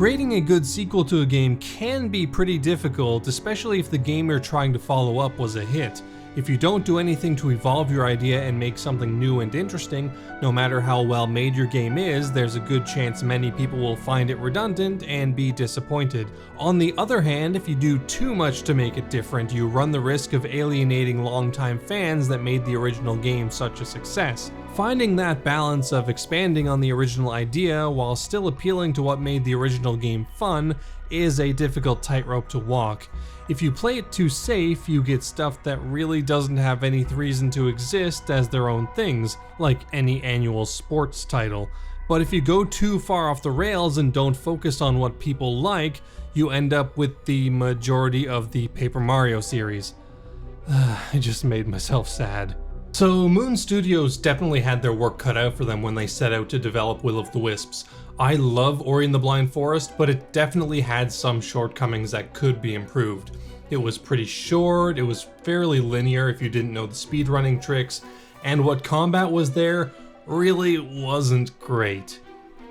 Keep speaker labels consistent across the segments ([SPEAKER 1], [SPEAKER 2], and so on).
[SPEAKER 1] Creating a good sequel to a game can be pretty difficult, especially if the game you're trying to follow up was a hit. If you don't do anything to evolve your idea and make something new and interesting, no matter how well made your game is, there's a good chance many people will find it redundant and be disappointed. On the other hand, if you do too much to make it different, you run the risk of alienating longtime fans that made the original game such a success. Finding that balance of expanding on the original idea while still appealing to what made the original game fun is a difficult tightrope to walk. If you play it too safe, you get stuff that really doesn't have any reason to exist as their own things, like any annual sports title. But if you go too far off the rails and don't focus on what people like, you end up with the majority of the Paper Mario series. I just made myself sad. So Moon Studios definitely had their work cut out for them when they set out to develop Will of the Wisps. I love Ori and the Blind Forest, but it definitely had some shortcomings that could be improved. It was pretty short, it was fairly linear if you didn't know the speedrunning tricks, and what combat was there really wasn't great.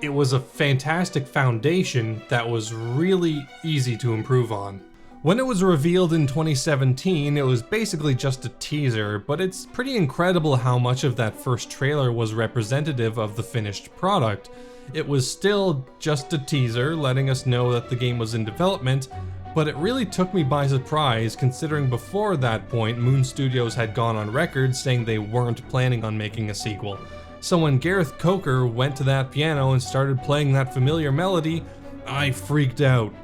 [SPEAKER 1] It was a fantastic foundation that was really easy to improve on. When it was revealed in 2017, it was basically just a teaser, but it's pretty incredible how much of that first trailer was representative of the finished product. It was still just a teaser, letting us know that the game was in development, but it really took me by surprise considering before that point Moon Studios had gone on record saying they weren't planning on making a sequel. So when Gareth Coker went to that piano and started playing that familiar melody, I freaked out.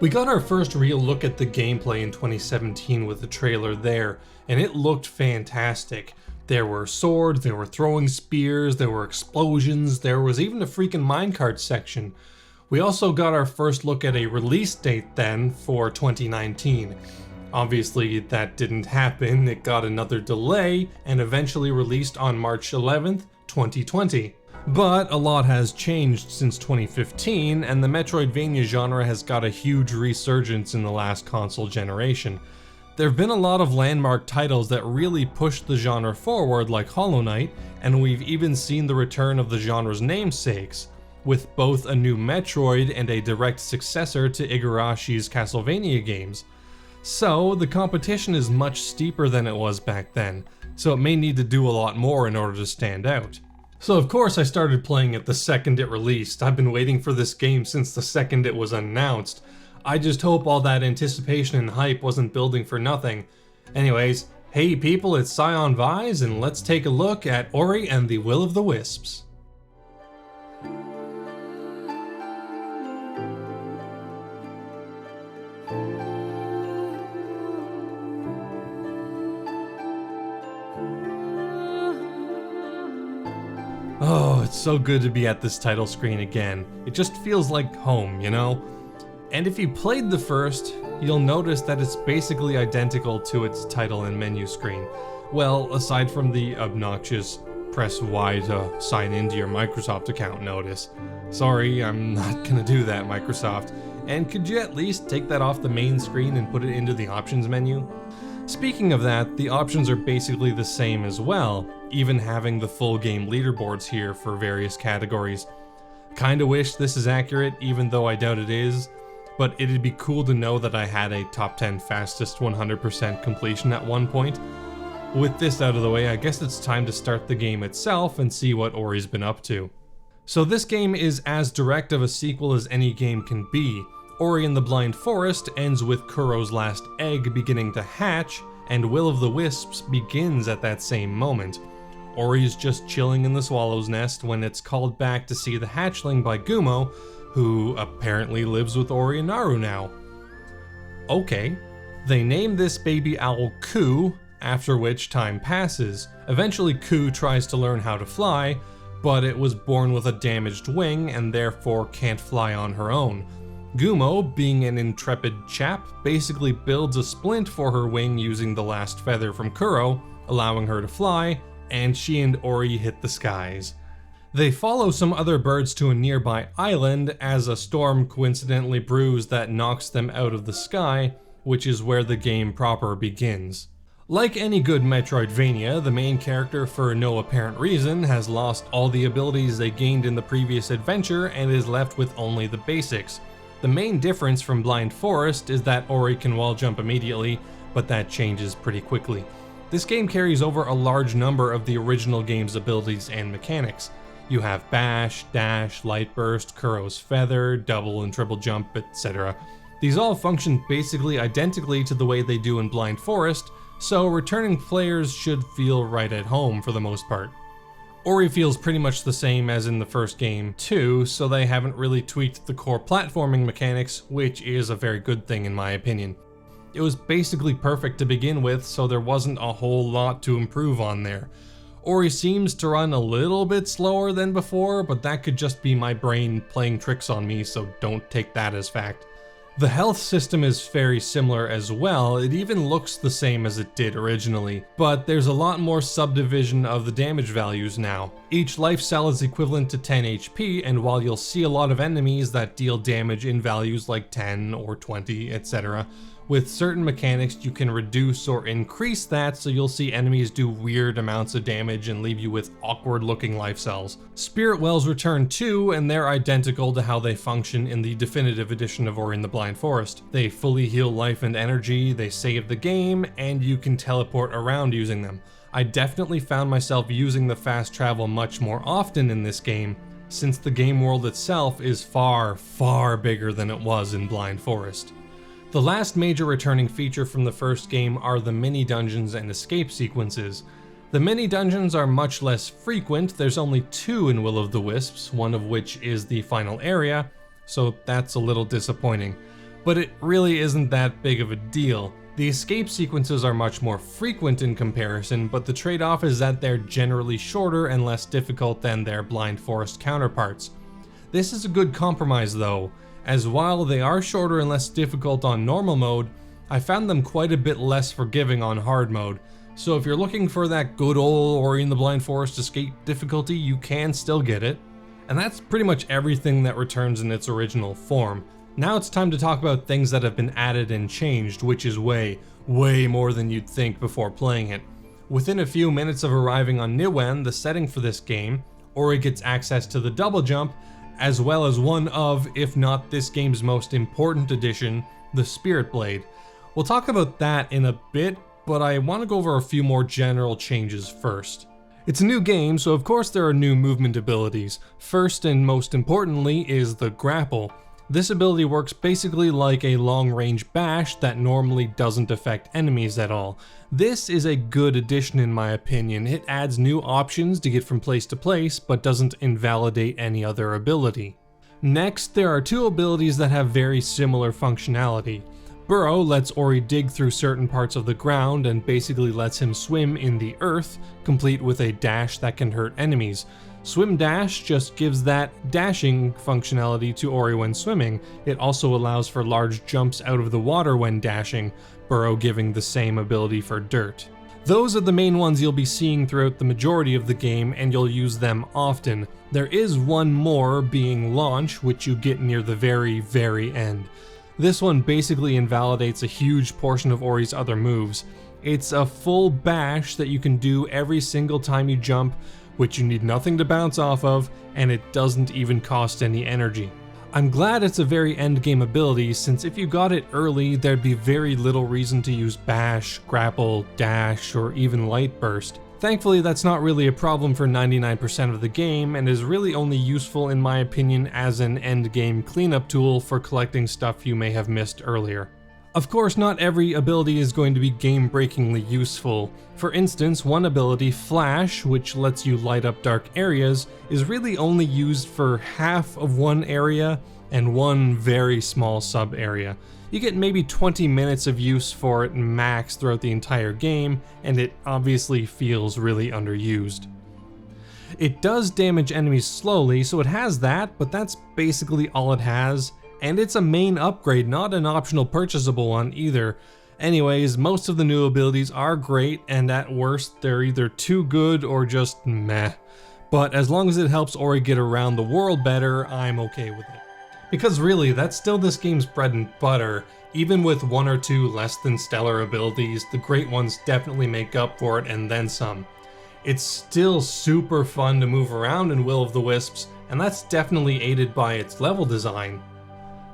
[SPEAKER 1] We got our first real look at the gameplay in 2017 with the trailer there, and it looked fantastic. There were swords, there were throwing spears, there were explosions, there was even a freaking minecart section. We also got our first look at a release date then for 2019. Obviously that didn't happen, it got another delay and eventually released on March 11th, 2020. But a lot has changed since 2015, and the Metroidvania genre has got a huge resurgence in the last console generation. There have been a lot of landmark titles that really pushed the genre forward, like Hollow Knight, and we've even seen the return of the genre's namesakes, with both a new Metroid and a direct successor to Igarashi's Castlevania games. So the competition is much steeper than it was back then, so it may need to do a lot more in order to stand out. So of course I started playing it the second it released. I've been waiting for this game since the second it was announced. I just hope all that anticipation and hype wasn't building for nothing. Anyways, hey people, it's ScionVyse, and let's take a look at Ori and the Will of the Wisps. Oh, it's so good to be at this title screen again. It just feels like home, you know? And if you played the first, you'll notice that it's basically identical to its title and menu screen. Well, aside from the obnoxious press Y to sign into your Microsoft account notice. Sorry, I'm not gonna do that, Microsoft. And could you at least take that off the main screen and put it into the options menu? Speaking of that, the options are basically the same as well, even having the full game leaderboards here for various categories. Kinda wish this is accurate, even though I doubt it is, but it'd be cool to know that I had a top 10 fastest 100% completion at one point. With this out of the way, I guess it's time to start the game itself and see what Ori's been up to. So this game is as direct of a sequel as any game can be. Ori and the Blind Forest ends with Kuro's last egg beginning to hatch, and Will of the Wisps begins at that same moment. Ori's just chilling in the swallow's nest when it's called back to see the hatchling by Gumo, who apparently lives with Ori and Naru now. Okay. They name this baby owl Ku, after which time passes. Eventually Ku tries to learn how to fly, but it was born with a damaged wing and therefore can't fly on her own. Gumo, being an intrepid chap, basically builds a splint for her wing using the last feather from Kuro, allowing her to fly, and she and Ori hit the skies. They follow some other birds to a nearby island as a storm coincidentally brews that knocks them out of the sky, which is where the game proper begins. Like any good Metroidvania, the main character, for no apparent reason, has lost all the abilities they gained in the previous adventure and is left with only the basics. The main difference from Blind Forest is that Ori can wall jump immediately, but that changes pretty quickly. This game carries over a large number of the original game's abilities and mechanics. You have Bash, Dash, Light Burst, Kuro's Feather, Double and Triple Jump, etc. These all function basically identically to the way they do in Blind Forest, so returning players should feel right at home for the most part. Ori feels pretty much the same as in the first game too, so they haven't really tweaked the core platforming mechanics, which is a very good thing in my opinion. It was basically perfect to begin with, so there wasn't a whole lot to improve on there. Ori seems to run a little bit slower than before, but that could just be my brain playing tricks on me, so don't take that as fact. The health system is very similar as well, it even looks the same as it did originally, but there's a lot more subdivision of the damage values now. Each life cell is equivalent to 10 HP, and while you'll see a lot of enemies that deal damage in values like 10 or 20, etc., with certain mechanics you can reduce or increase that, so you'll see enemies do weird amounts of damage and leave you with awkward looking life cells. Spirit Wells return too, and they're identical to how they function in the definitive edition of Ori and the Blind Forest. They fully heal life and energy, they save the game, and you can teleport around using them. I definitely found myself using the fast travel much more often in this game, since the game world itself is far, far bigger than it was in Blind Forest. The last major returning feature from the first game are the mini dungeons and escape sequences. The mini dungeons are much less frequent, there's only 2 in Will of the Wisps, one of which is the final area, so that's a little disappointing. But it really isn't that big of a deal. The escape sequences are much more frequent in comparison, but the trade-off is that they're generally shorter and less difficult than their Blind Forest counterparts. This is a good compromise though, as while they are shorter and less difficult on normal mode, I found them quite a bit less forgiving on hard mode. So if you're looking for that good old Ori and the Blind Forest escape difficulty, you can still get it. And that's pretty much everything that returns in its original form. Now it's time to talk about things that have been added and changed, which is way more than you'd think before playing it. Within a few minutes of arriving on Niwen, the setting for this game, Ori gets access to the double jump, as well as one of, if not this game's most important addition, the Spirit Blade. We'll talk about that in a bit, but I want to go over a few more general changes first. It's a new game, so of course there are new movement abilities. First and most importantly is the Grapple. This ability works basically like a long-range bash that normally doesn't affect enemies at all. This is a good addition in my opinion. It adds new options to get from place to place, but doesn't invalidate any other ability. Next, there are 2 abilities that have very similar functionality. Burrow lets Ori dig through certain parts of the ground and basically lets him swim in the earth, complete with a dash that can hurt enemies. Swim Dash just gives that dashing functionality to Ori when swimming. It also allows for large jumps out of the water when dashing, Burrow giving the same ability for dirt. Those are the main ones you'll be seeing throughout the majority of the game, and you'll use them often. There is one more, being Launch, which you get near the very end. This one basically invalidates a huge portion of Ori's other moves. It's a full bash that you can do every single time you jump, which you need nothing to bounce off of, and it doesn't even cost any energy. I'm glad it's a very endgame ability, since if you got it early, there'd be very little reason to use Bash, Grapple, Dash, or even Light Burst. Thankfully, that's not really a problem for 99% of the game, and is really only useful in my opinion as an endgame cleanup tool for collecting stuff you may have missed earlier. Of course, not every ability is going to be game-breakingly useful. For instance, one ability, Flash, which lets you light up dark areas, is really only used for half of one area and one very small sub-area. You get maybe 20 minutes of use for it max throughout the entire game, and it obviously feels really underused. It does damage enemies slowly, so it has that, but that's basically all it has. And it's a main upgrade, not an optional purchasable one either. Anyways, most of the new abilities are great, and at worst, they're either too good or just meh. But as long as it helps Ori get around the world better, I'm okay with it. Because really, that's still this game's bread and butter. Even with 1 or 2 less than stellar abilities, the great ones definitely make up for it and then some. It's still super fun to move around in Will of the Wisps, and that's definitely aided by its level design.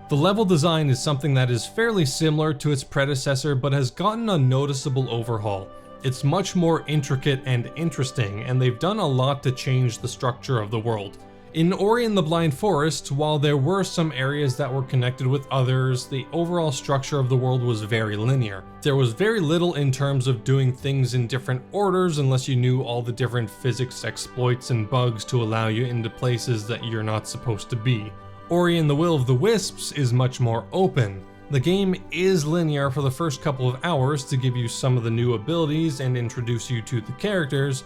[SPEAKER 1] The level design is something that is fairly similar to its predecessor but has gotten a noticeable overhaul. It's much more intricate and interesting, and they've done a lot to change the structure of the world. In Ori and the Blind Forest, while there were some areas that were connected with others, the overall structure of the world was very linear. There was very little in terms of doing things in different orders unless you knew all the different physics exploits and bugs to allow you into places that you're not supposed to be. Ori and the Will of the Wisps is much more open. The game is linear for the first couple of hours to give you some of the new abilities and introduce you to the characters,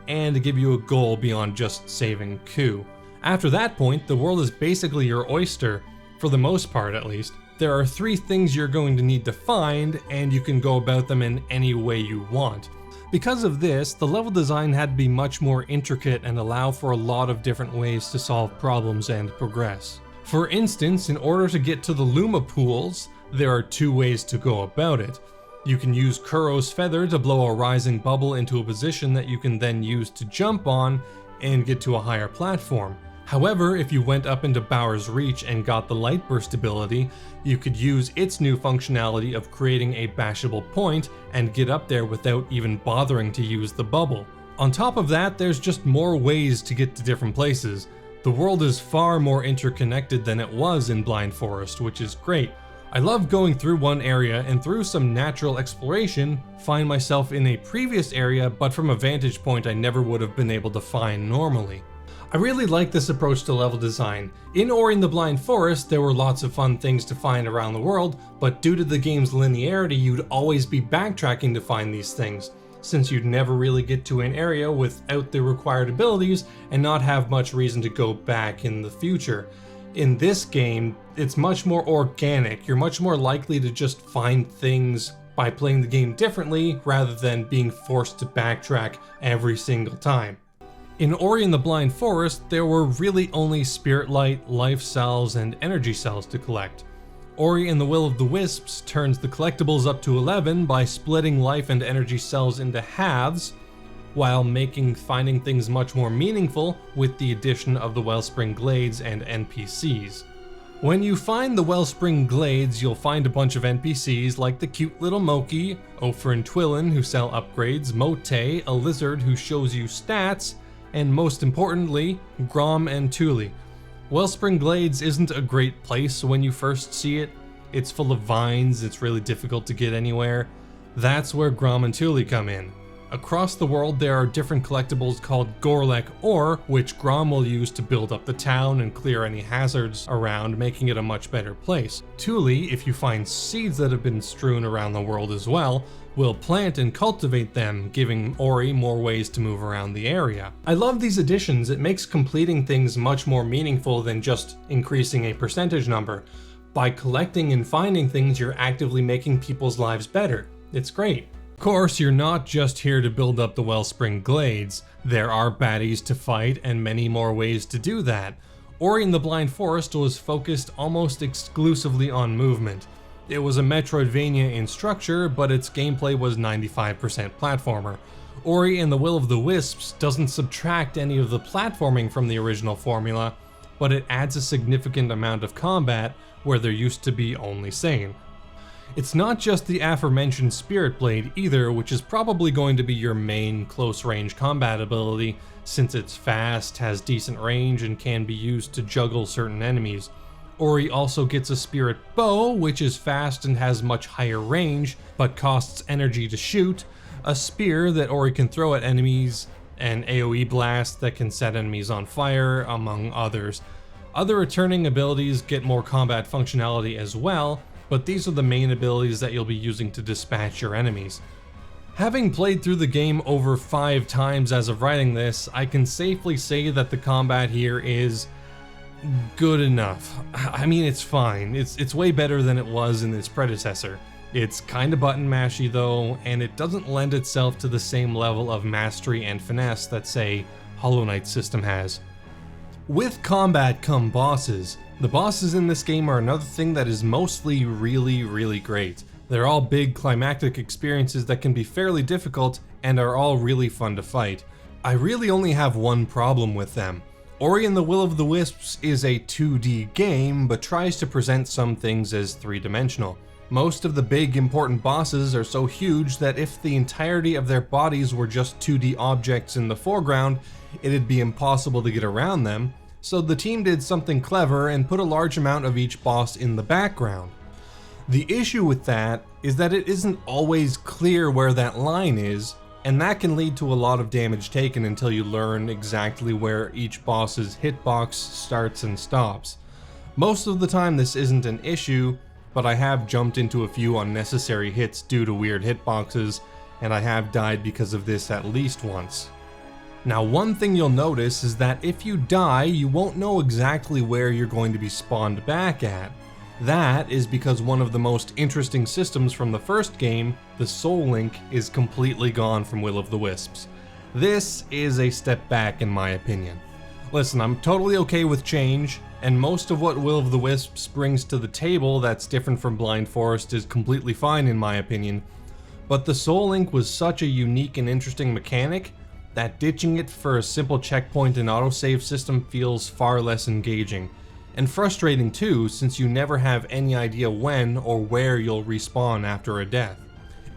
[SPEAKER 1] and to give you a goal beyond just saving Ku. After that point, the world is basically your oyster, for the most part at least. There are 3 things you're going to need to find, and you can go about them in any way you want. Because of this, the level design had to be much more intricate and allow for a lot of different ways to solve problems and progress. For instance, in order to get to the Luma pools, there are 2 ways to go about it. You can use Kuro's feather to blow a rising bubble into a position that you can then use to jump on and get to a higher platform. However, if you went up into Bower's Reach and got the Light Burst ability, you could use its new functionality of creating a bashable point and get up there without even bothering to use the bubble. On top of that, there's just more ways to get to different places. The world is far more interconnected than it was in Blind Forest, which is great. I love going through one area and through some natural exploration, find myself in a previous area but from a vantage point I never would have been able to find normally. I really like this approach to level design. In Ori and the Blind Forest, there were lots of fun things to find around the world, but due to the game's linearity, you'd always be backtracking to find these things, since you'd never really get to an area without the required abilities and not have much reason to go back in the future. In this game, it's much more organic. You're much more likely to just find things by playing the game differently rather than being forced to backtrack every single time. In Ori and the Blind Forest, there were really only Spirit Light, Life Cells, and Energy Cells to collect. Ori and the Will of the Wisps turns the collectibles up to 11 by splitting life and energy cells into halves, while making finding things much more meaningful with the addition of the Wellspring Glades and NPCs. When you find the Wellspring Glades, you'll find a bunch of NPCs like the cute little Moki, Ophir and Twillin who sell upgrades, Mote, a lizard who shows you stats, and most importantly, Grom and Thule. Wellspring Glades isn't a great place when you first see it. It's full of vines, it's really difficult to get anywhere. That's where Grom and Thule come in. Across the world there are different collectibles called Gorlek ore, which Grom will use to build up the town and clear any hazards around, making it a much better place. Thule, if you find seeds that have been strewn around the world as well, will plant and cultivate them, giving Ori more ways to move around the area. I love these additions. It makes completing things much more meaningful than just increasing a percentage number. By collecting and finding things, you're actively making people's lives better. It's great. Of course, you're not just here to build up the Wellspring Glades. There are baddies to fight and many more ways to do that. Ori and the Blind Forest was focused almost exclusively on movement. It was a Metroidvania in structure, but its gameplay was 95% platformer. Ori and the Will of the Wisps doesn't subtract any of the platforming from the original formula, but it adds a significant amount of combat where there used to be only Sane. It's not just the aforementioned Spirit Blade either, which is probably going to be your main close-range combat ability, since it's fast, has decent range, and can be used to juggle certain enemies. Ori also gets a Spirit Bow, which is fast and has much higher range, but costs energy to shoot, a spear that Ori can throw at enemies, an AoE blast that can set enemies on fire, among others. Other returning abilities get more combat functionality as well, but these are the main abilities that you'll be using to dispatch your enemies. Having played through the game over 5 times as of writing this, I can safely say that the combat here is good enough. I mean, it's fine. It's way better than it was in its predecessor. It's kinda button mashy though, and it doesn't lend itself to the same level of mastery and finesse that, say, Hollow Knight's system has. With combat come bosses. The bosses in this game are another thing that is mostly really great. They're all big climactic experiences that can be fairly difficult and are all really fun to fight. I really only have one problem with them. Ori and the Will of the Wisps is a 2D game, but tries to present some things as three-dimensional. Most of the big important bosses are so huge that if the entirety of their bodies were just 2D objects in the foreground, it'd be impossible to get around them, so the team did something clever and put a large amount of each boss in the background. The issue with that is that it isn't always clear where that line is, and that can lead to a lot of damage taken until you learn exactly where each boss's hitbox starts and stops. Most of the time this isn't an issue, but I have jumped into a few unnecessary hits due to weird hitboxes, and I have died because of this at least once. Now, one thing you'll notice is that if you die, you won't know exactly where you're going to be spawned back at. That is because one of the most interesting systems from the first game, the Soul Link, is completely gone from Will of the Wisps. This is a step back in my opinion. Listen, I'm totally okay with change, and most of what Will of the Wisps brings to the table that's different from Blind Forest is completely fine in my opinion, but the Soul Link was such a unique and interesting mechanic that ditching it for a simple checkpoint and autosave system feels far less engaging. And frustrating too, since you never have any idea when or where you'll respawn after a death.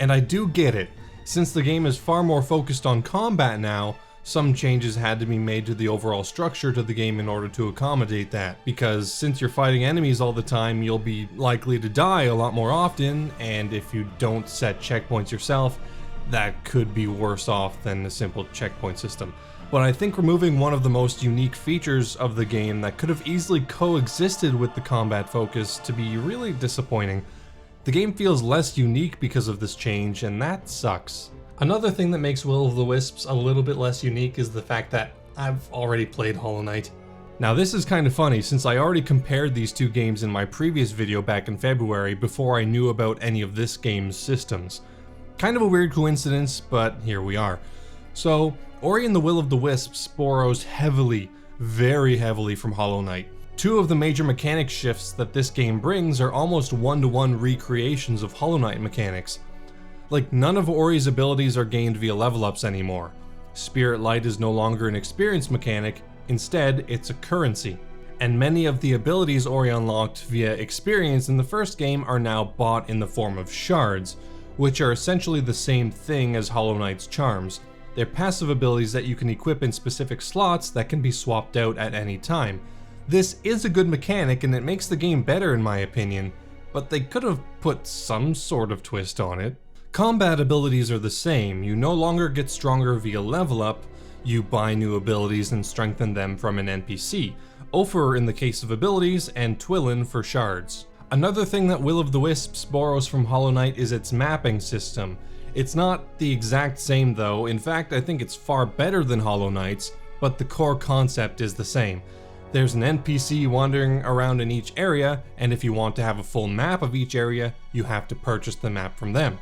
[SPEAKER 1] And I do get it, since the game is far more focused on combat now, some changes had to be made to the overall structure to the game in order to accommodate that, because since you're fighting enemies all the time, you'll be likely to die a lot more often, and if you don't set checkpoints yourself, that could be worse off than a simple checkpoint system. But I think removing one of the most unique features of the game that could have easily coexisted with the combat focus to be really disappointing. The game feels less unique because of this change, and that sucks. Another thing that makes Will of the Wisps a little bit less unique is the fact that I've already played Hollow Knight. Now this is kind of funny since I already compared these two games in my previous video back in February before I knew about any of this game's systems. Kind of a weird coincidence, but here we are. So, Ori and the Will of the Wisps borrows heavily, very heavily from Hollow Knight. Two of the major mechanic shifts that this game brings are almost one-to-one recreations of Hollow Knight mechanics. Like, none of Ori's abilities are gained via level ups anymore. Spirit Light is no longer an experience mechanic, instead it's a currency. And many of the abilities Ori unlocked via experience in the first game are now bought in the form of shards, which are essentially the same thing as Hollow Knight's charms. They're passive abilities that you can equip in specific slots that can be swapped out at any time. This is a good mechanic and it makes the game better in my opinion, but they could have put some sort of twist on it. Combat abilities are the same, you no longer get stronger via level up, you buy new abilities and strengthen them from an NPC, Ophir in the case of abilities and Twillin for shards. Another thing that Will of the Wisps borrows from Hollow Knight is its mapping system. It's not the exact same though, in fact I think it's far better than Hollow Knight's, but the core concept is the same. There's an NPC wandering around in each area, and if you want to have a full map of each area, you have to purchase the map from them.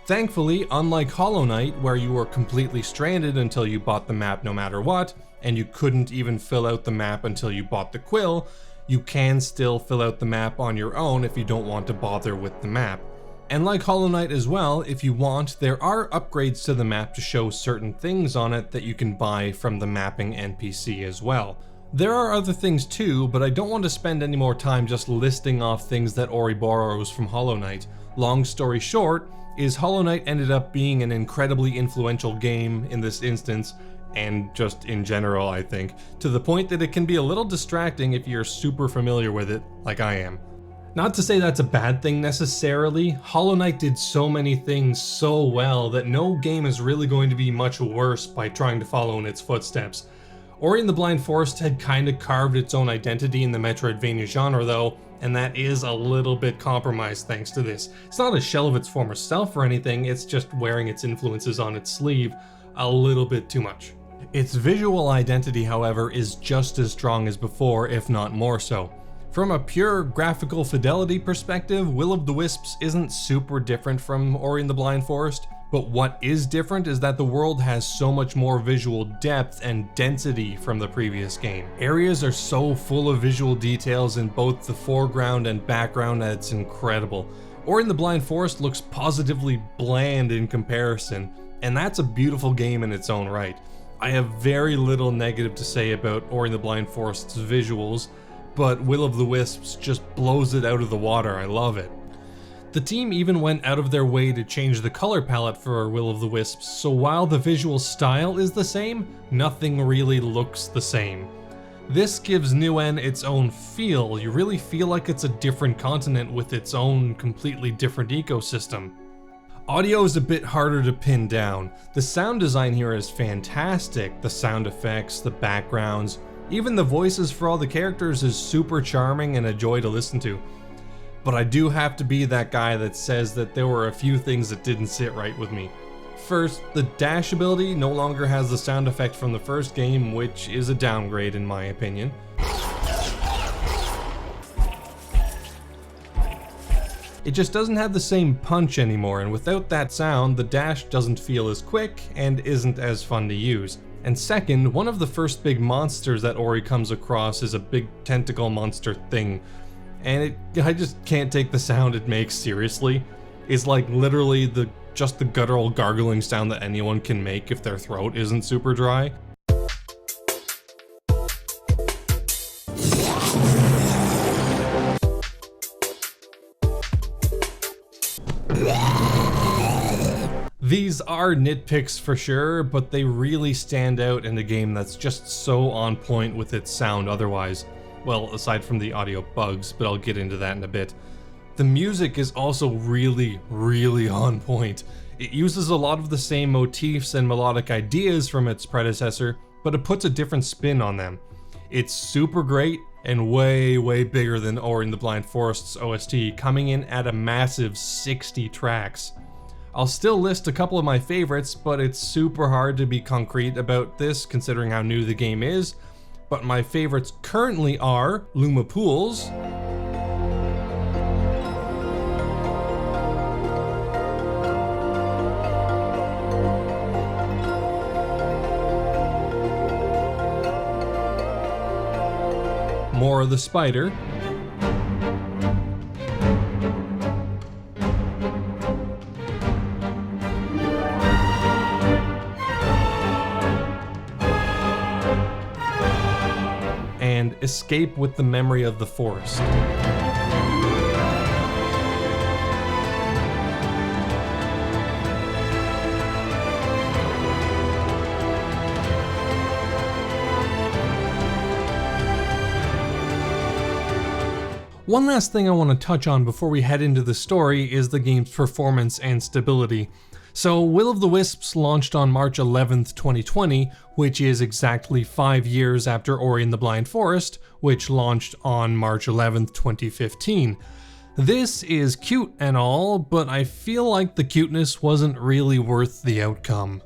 [SPEAKER 1] Thankfully, unlike Hollow Knight, where you were completely stranded until you bought the map no matter what, and you couldn't even fill out the map until you bought the quill, you can still fill out the map on your own if you don't want to bother with the map. And like Hollow Knight as well, if you want, there are upgrades to the map to show certain things on it that you can buy from the mapping NPC as well. There are other things too, but I don't want to spend any more time just listing off things that Ori borrows from Hollow Knight. Long story short, is Hollow Knight ended up being an incredibly influential game in this instance, and just in general I think, to the point that it can be a little distracting if you're super familiar with it, like I am. Not to say that's a bad thing necessarily, Hollow Knight did so many things so well that no game is really going to be much worse by trying to follow in its footsteps. Ori and the Blind Forest had kinda carved its own identity in the Metroidvania genre though, and that is a little bit compromised thanks to this. It's not a shell of its former self or anything, it's just wearing its influences on its sleeve a little bit too much. Its visual identity, however, is just as strong as before, if not more so. From a pure graphical fidelity perspective, Will of the Wisps isn't super different from Ori and the Blind Forest, but what is different is that the world has so much more visual depth and density from the previous game. Areas are so full of visual details in both the foreground and background that it's incredible. Ori and the Blind Forest looks positively bland in comparison, and that's a beautiful game in its own right. I have very little negative to say about Ori and the Blind Forest's visuals, but Will of the Wisps just blows it out of the water. I love it. The team even went out of their way to change the color palette for Will of the Wisps, so while the visual style is the same, nothing really looks the same. This gives Nguyen its own feel. You really feel like it's a different continent with its own completely different ecosystem. Audio is a bit harder to pin down. The sound design here is fantastic. The sound effects, the backgrounds, even the voices for all the characters is super charming and a joy to listen to. But I do have to be that guy that says that there were a few things that didn't sit right with me. First, the dash ability no longer has the sound effect from the first game, which is a downgrade in my opinion. It just doesn't have the same punch anymore, and without that sound, the dash doesn't feel as quick and isn't as fun to use. And second, one of the first big monsters that Ori comes across is a big tentacle monster thing, and I just can't take the sound it makes seriously. It's like literally just the guttural gargling sound that anyone can make if their throat isn't super dry. These are nitpicks for sure, but they really stand out in a game that's just so on point with its sound otherwise. Well, aside from the audio bugs, but I'll get into that in a bit. The music is also really, really on point. It uses a lot of the same motifs and melodic ideas from its predecessor, but it puts a different spin on them. It's super great and way, way bigger than Ori and the Blind Forest's OST, coming in at a massive 60 tracks. I'll still list a couple of my favorites, but it's super hard to be concrete about this considering how new the game is. But my favorites currently are Luma Pools, Mora the Spider, and Escape with the Memory of the Forest. One last thing I want to touch on before we head into the story is the game's performance and stability. So, Will of the Wisps launched on March 11th, 2020, which is exactly 5 years after Ori and the Blind Forest, which launched on March 11th, 2015. This is cute and all, but I feel like the cuteness wasn't really worth the outcome.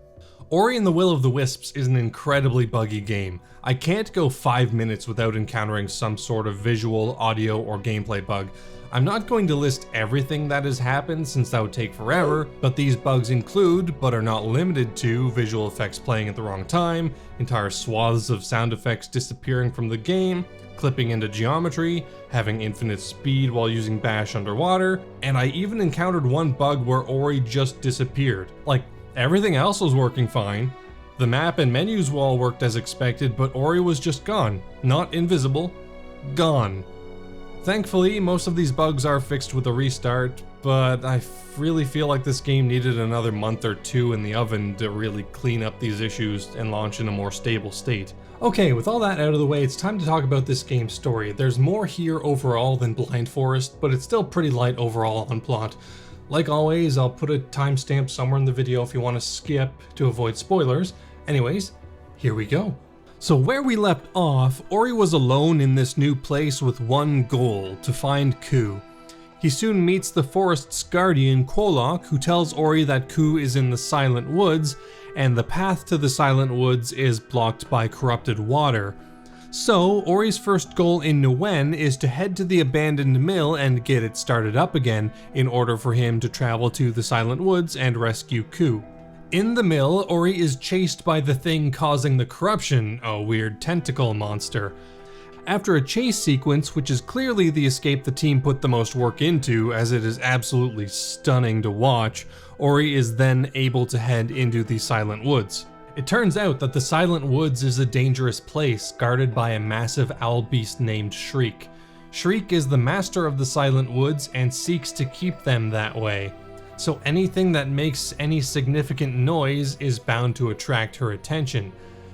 [SPEAKER 1] Ori and the Will of the Wisps is an incredibly buggy game. I can't go 5 minutes without encountering some sort of visual, audio, or gameplay bug. I'm not going to list everything that has happened since that would take forever, but these bugs include, but are not limited to, visual effects playing at the wrong time, entire swaths of sound effects disappearing from the game, clipping into geometry, having infinite speed while using bash underwater, and I even encountered one bug where Ori just disappeared. Like, everything else was working fine. The map and menus all worked as expected, but Ori was just gone. Not invisible, gone. Thankfully, most of these bugs are fixed with a restart, but I really feel like this game needed another month or two in the oven to really clean up these issues and launch in a more stable state. Okay, with all that out of the way, it's time to talk about this game's story. There's more here overall than Blind Forest, but it's still pretty light overall on plot. Like always, I'll put a timestamp somewhere in the video if you want to skip to avoid spoilers. Anyways, here we go. So where we left off, Ori was alone in this new place with one goal, to find Ku. He soon meets the forest's guardian, Quolok, who tells Ori that Ku is in the Silent Woods, and the path to the Silent Woods is blocked by corrupted water. So, Ori's first goal in Nguyen is to head to the abandoned mill and get it started up again, in order for him to travel to the Silent Woods and rescue Ku. In the mill, Ori is chased by the thing causing the corruption, a weird tentacle monster. After a chase sequence, which is clearly the escape the team put the most work into, as it is absolutely stunning to watch, Ori is then able to head into the Silent Woods. It turns out that the Silent Woods is a dangerous place guarded by a massive owl beast named Shriek. Shriek is the master of the Silent Woods and seeks to keep them that way. So anything that makes any significant noise is bound to attract her attention.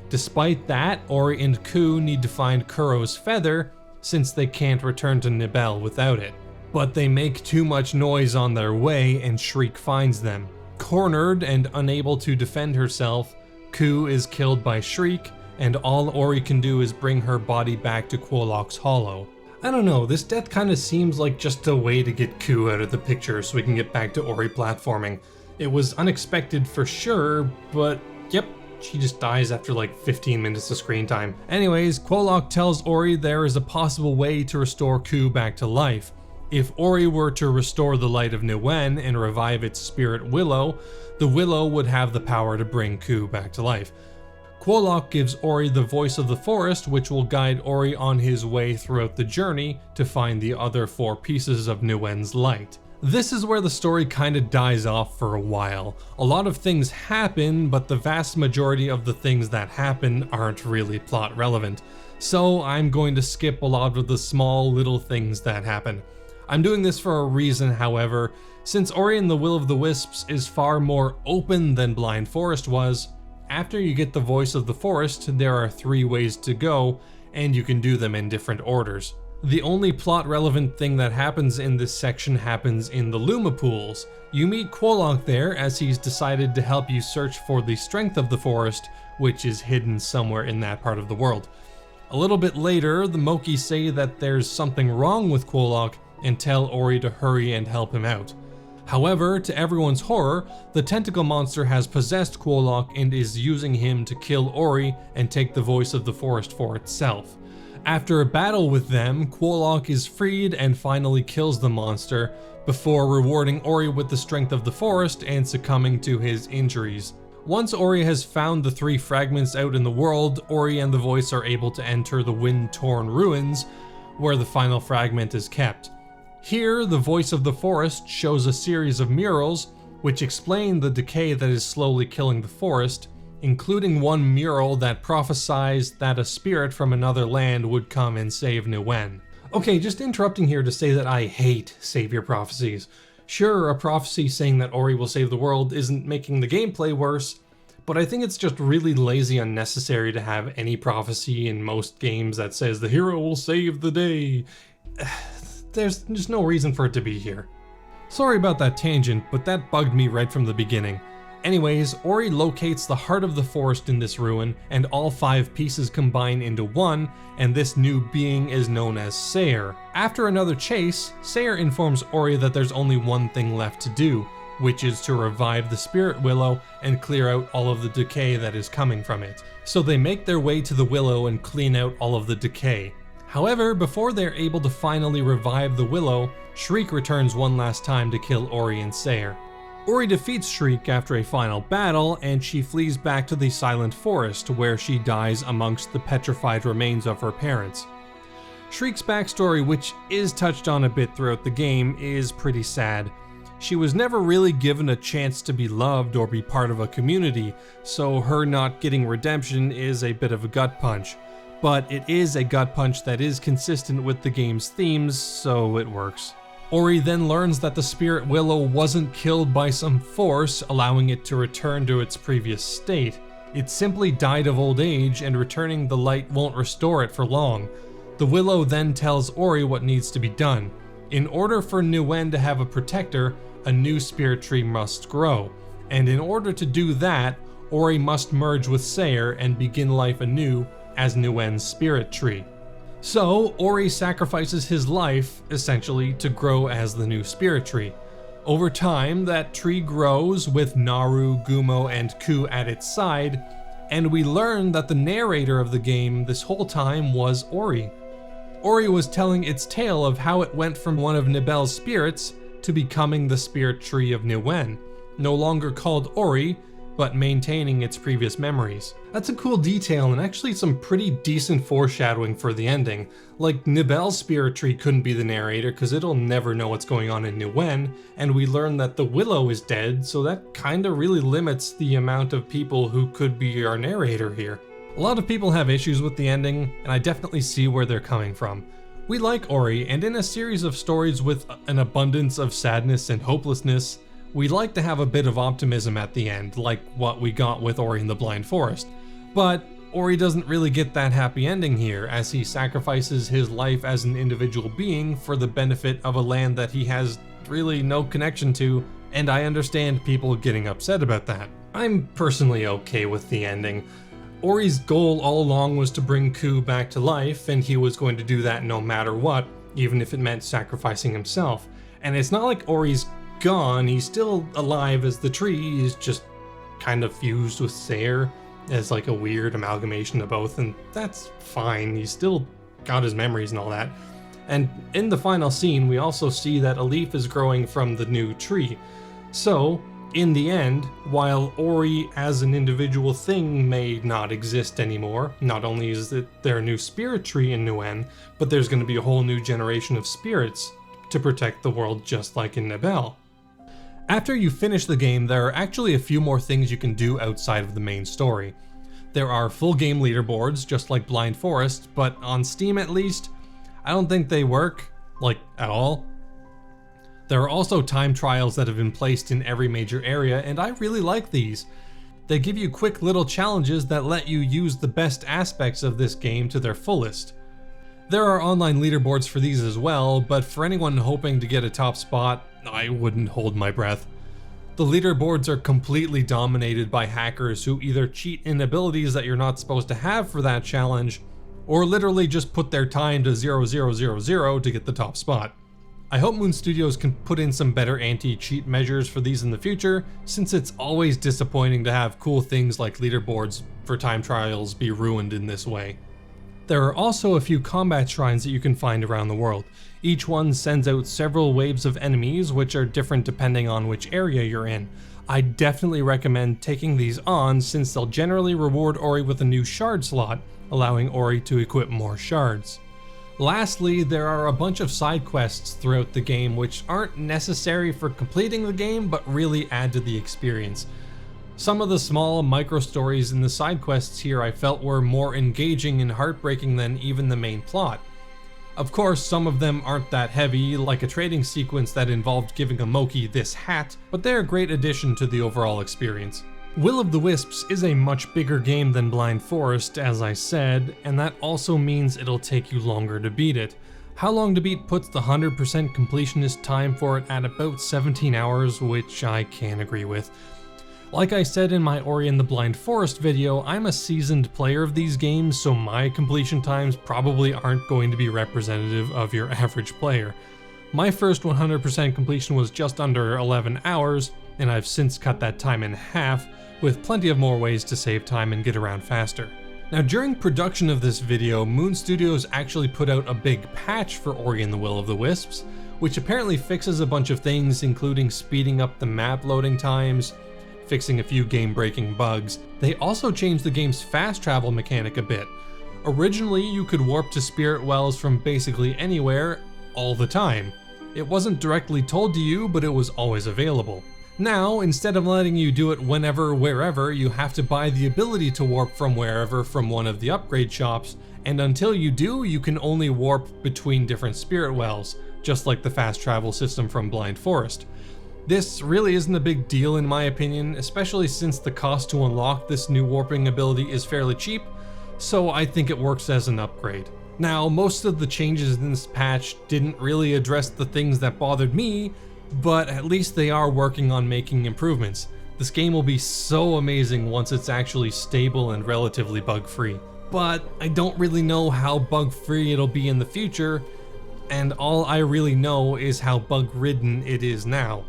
[SPEAKER 1] Despite that, Ori and Ku need to find Kuro's feather since they can't return to Nibel without it. But they make too much noise on their way and Shriek finds them. Cornered and unable to defend herself, Ku is killed by Shriek, and all Ori can do is bring her body back to Quolok's Hollow. I don't know, this death kinda seems like just a way to get Ku out of the picture so we can get back to Ori platforming. It was unexpected for sure, but yep, she just dies after like 15 minutes of screen time. Anyways, Quolok tells Ori there is a possible way to restore Ku back to life. If Ori were to restore the Light of Niwen and revive its spirit Willow, the Willow would have the power to bring Ku back to life. Quolok gives Ori the voice of the forest, which will guide Ori on his way throughout the journey to find the other 4 pieces of Niwen's light. This is where the story kinda dies off for a while. A lot of things happen, but the vast majority of the things that happen aren't really plot relevant. So I'm going to skip a lot of the small little things that happen. I'm doing this for a reason, however. Since Ori and the Will of the Wisps is far more open than Blind Forest was, after you get the voice of the forest, there are 3 ways to go, and you can do them in different orders. The only plot relevant thing that happens in this section happens in the Luma pools. You meet Quolok there as he's decided to help you search for the strength of the forest, which is hidden somewhere in that part of the world. A little bit later, the Moki say that there's something wrong with Quolok and tell Ori to hurry and help him out. However, to everyone's horror, the tentacle monster has possessed Quolok and is using him to kill Ori and take the voice of the forest for itself. After a battle with them, Quolok is freed and finally kills the monster, before rewarding Ori with the strength of the forest and succumbing to his injuries. Once Ori has found the 3 fragments out in the world, Ori and the voice are able to enter the wind-torn ruins, where the final fragment is kept. Here, the voice of the forest shows a series of murals which explain the decay that is slowly killing the forest, including one mural that prophesies that a spirit from another land would come and save Niwen. Okay, just interrupting here to say that I hate savior prophecies. Sure, a prophecy saying that Ori will save the world isn't making the gameplay worse, but I think it's just really lazy and unnecessary to have any prophecy in most games that says the hero will save the day. There's just no reason for it to be here. Sorry about that tangent, but that bugged me right from the beginning. Anyways, Ori locates the heart of the forest in this ruin, and all 5 pieces combine into one, and this new being is known as Sayer. After another chase, Sayer informs Ori that there's only one thing left to do, which is to revive the Spirit Willow and clear out all of the decay that is coming from it. So they make their way to the Willow and clean out all of the decay. However, before they're able to finally revive the Willow, Shriek returns one last time to kill Ori and Sayer. Ori defeats Shriek after a final battle, and she flees back to the Silent Forest, where she dies amongst the petrified remains of her parents. Shriek's backstory, which is touched on a bit throughout the game, is pretty sad. She was never really given a chance to be loved or be part of a community, so her not getting redemption is a bit of a gut punch. But it is a gut punch that is consistent with the game's themes, so it works. Ori then learns that the Spirit Willow wasn't killed by some force, allowing it to return to its previous state. It simply died of old age, and returning the light won't restore it for long. The Willow then tells Ori what needs to be done. In order for Niwen to have a protector, a new spirit tree must grow. And in order to do that, Ori must merge with Sayer and begin life anew as Niwen's spirit tree. So, Ori sacrifices his life, essentially, to grow as the new spirit tree. Over time, that tree grows with Naru, Gumo, and Ku at its side, and we learn that the narrator of the game this whole time was Ori. Ori was telling its tale of how it went from one of Nibel's spirits to becoming the spirit tree of Niwen. No longer called Ori, but maintaining its previous memories. That's a cool detail and actually some pretty decent foreshadowing for the ending. Like, Nibel's spirit tree couldn't be the narrator because it'll never know what's going on in Newen, and we learn that the Willow is dead, so that kinda really limits the amount of people who could be our narrator here. A lot of people have issues with the ending, and I definitely see where they're coming from. We like Ori, and in a series of stories with an abundance of sadness and hopelessness, we like to have a bit of optimism at the end, like what we got with Ori and the Blind Forest. But Ori doesn't really get that happy ending here, as he sacrifices his life as an individual being for the benefit of a land that he has really no connection to, and I understand people getting upset about that. I'm personally okay with the ending. Ori's goal all along was to bring Ku back to life, and he was going to do that no matter what, even if it meant sacrificing himself. And it's not like Ori's gone, he's still alive as the tree, he's just kind of fused with Sayre as like a weird amalgamation of both, and that's fine, he's still got his memories and all that. And in the final scene, we also see that a leaf is growing from the new tree. So, in the end, while Ori as an individual thing may not exist anymore, not only is it their new spirit tree in Newen, but there's going to be a whole new generation of spirits to protect the world just like in Nibel. After you finish the game, there are actually a few more things you can do outside of the main story. There are full game leaderboards, just like Blind Forest, but on Steam at least, I don't think they work, like, at all. There are also time trials that have been placed in every major area, and I really like these. They give you quick little challenges that let you use the best aspects of this game to their fullest. There are online leaderboards for these as well, but for anyone hoping to get a top spot, I wouldn't hold my breath. The leaderboards are completely dominated by hackers who either cheat in abilities that you're not supposed to have for that challenge, or literally just put their time to 0000 to get the top spot. I hope Moon Studios can put in some better anti-cheat measures for these in the future, since it's always disappointing to have cool things like leaderboards for time trials be ruined in this way. There are also a few combat shrines that you can find around the world. Each one sends out several waves of enemies, which are different depending on which area you're in. I definitely recommend taking these on, since they'll generally reward Ori with a new shard slot, allowing Ori to equip more shards. Lastly, there are a bunch of side quests throughout the game which aren't necessary for completing the game, but really add to the experience. Some of the small micro stories in the side quests here I felt were more engaging and heartbreaking than even the main plot. Of course, some of them aren't that heavy, like a trading sequence that involved giving a Moki this hat, but they're a great addition to the overall experience. Will of the Wisps is a much bigger game than Blind Forest, as I said, and that also means it'll take you longer to beat it. How Long to Beat puts the 100% completionist time for it at about 17 hours, which I can agree with. Like I said in my Ori and the Blind Forest video, I'm a seasoned player of these games, so my completion times probably aren't going to be representative of your average player. My first 100% completion was just under 11 hours, and I've since cut that time in half, with plenty of more ways to save time and get around faster. Now, during production of this video, Moon Studios actually put out a big patch for Ori and the Will of the Wisps, which apparently fixes a bunch of things, including speeding up the map loading times, fixing a few game-breaking bugs. They also changed the game's fast travel mechanic a bit. Originally, you could warp to spirit wells from basically anywhere, all the time. It wasn't directly told to you, but it was always available. Now, instead of letting you do it whenever, wherever, you have to buy the ability to warp from wherever from one of the upgrade shops, and until you do, you can only warp between different spirit wells, just like the fast travel system from Blind Forest. This really isn't a big deal in my opinion, especially since the cost to unlock this new warping ability is fairly cheap, so I think it works as an upgrade. Now, most of the changes in this patch didn't really address the things that bothered me, but at least they are working on making improvements. This game will be so amazing once it's actually stable and relatively bug-free. But I don't really know how bug-free it'll be in the future, and all I really know is how bug-ridden it is now.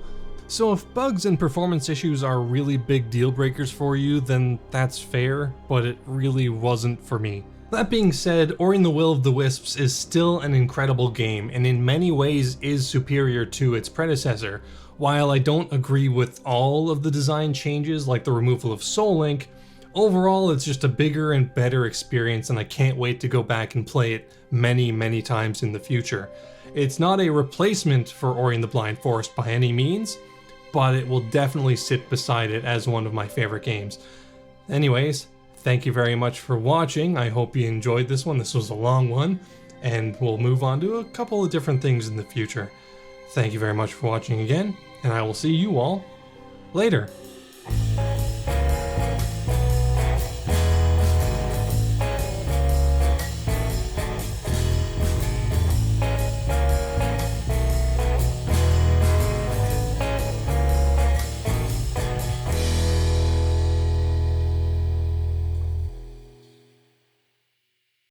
[SPEAKER 1] So if bugs and performance issues are really big deal breakers for you, then that's fair, but it really wasn't for me. That being said, Ori and the Will of the Wisps is still an incredible game, and in many ways is superior to its predecessor. While I don't agree with all of the design changes, like the removal of Soul Link, overall it's just a bigger and better experience, and I can't wait to go back and play it many times in the future. It's not a replacement for Ori and the Blind Forest by any means, but it will definitely sit beside it as one of my favorite games. Anyways, thank you very much for watching. I hope you enjoyed this one. This was a long one, and we'll move on to a couple of different things in the future. Thank you very much for watching again, and I will see you all later.